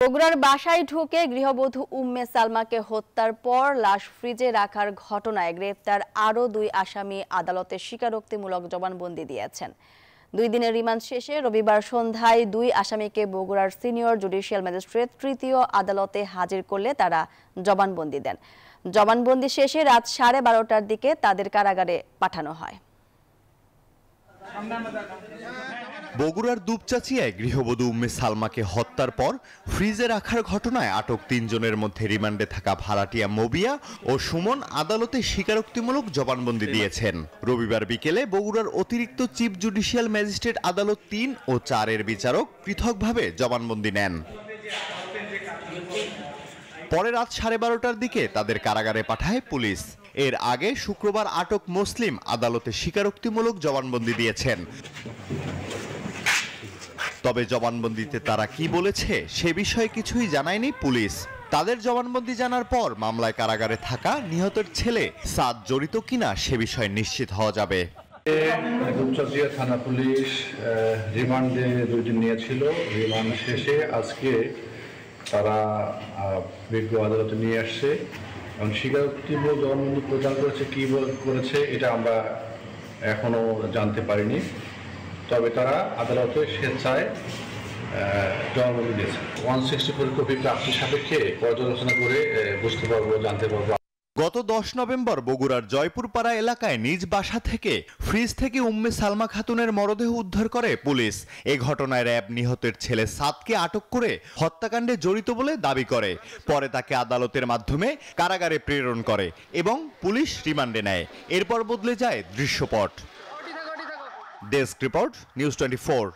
বগুড়ার বাসায় ঢুকে গৃহবধূ উম্মে সালমাকে হত্যার পর লাশ ফ্রিজে রাখার ঘটনায় গ্রেপ্তার আরও 2 আসামি আদালতে স্বীকারোক্তিমূলক জবানবন্দি দিয়েছেন। 2 দিনের রিমান্ড শেষে রবিবার সন্ধ্যায় 2 আসামিকে বগুড়ার সিনিয়র জুডিশিয়াল ম্যাজিস্ট্রেট তৃতীয় আদালতে হাজির করলে তারা জবানবন্দি দেন। জবানবন্দি শেষে রাত 12:30টার দিকে তাদের কারাগারে পাঠানো হয়। বগুড়ার দুপচাচিয়ায় গৃহবধূ উম্মে সালমাকে হত্যার পর ফ্রিজে রাখার ঘটনায় আটক 3 জনের মধ্যে রিমান্ডে থাকা ভাড়াটিয়া মবিয়া ও সুমন আদালতে স্বীকারোক্তিমূলক জবানবন্দি দিয়েছেন। রবিবার বিকেলে বগুড়ার অতিরিক্ত চিফ জুডিশিয়াল ম্যাজিস্ট্রেট আদালত 3 ও 4 এর বিচারক পৃথকভাবে জবানবন্দি নেন। পরে রাত 12:30টার দিকে তাদের কারাগারে পাঠায় পুলিশ। এর আগে শুক্রবার আটক মুসলিম আদালতে স্বীকারোক্তিমূলক জবানবন্দি দিয়েছেন। তবে জবানবন্দিতে তারা কি বলেছে সে বিষয়ে কিছুই জানায়নি পুলিশ। তাদের জবানবন্দি জানার পর মামলায় কারাগারে থাকা নিহতের ছেলে সাদ জড়িত কিনা সে বিষয়ে নিশ্চিত হওয়া যাবে। দুপচাচিয়া থানা পুলিশ রিমান্ডে 2 দিন নিয়েছিল। রিমান্ড শেষে আজকে তারা বিজ্ঞ আদালতে নিয়ে আসছে এবং স্বীকারোক্তিমূলক জবানবন্দি প্রদান করেছে। কি করেছে এটা আমরা এখনো জানতে পারিনি, তবে তারা আদালতে স্বেচ্ছায় জবানবন্দি দিয়েছে। 164 কপি প্রাপ্তি সাপেক্ষে পর্যালোচনা করে বুঝতে পারবো, জানতে পারবো। গত 10 নভেম্বর বগুড়ার জয়পুরপাড়া এলাকায় নিজ বাসা থেকে ফ্রিজ থেকে উম্মে সালমা খাতুনের মরদেহ উদ্ধার করে পুলিশ। এ ঘটনায় র্যাব নিহতের ছেলে সাদকে আটক করে হত্যাকাণ্ডে জড়িত বলে দাবি করে। পরে তাকে আদালতের মাধ্যমে কারাগারে প্রেরণ করে এবং পুলিশ রিমান্ডে নেয়। এরপর বদলে যায় দৃশ্যপট। Desk report, news 24।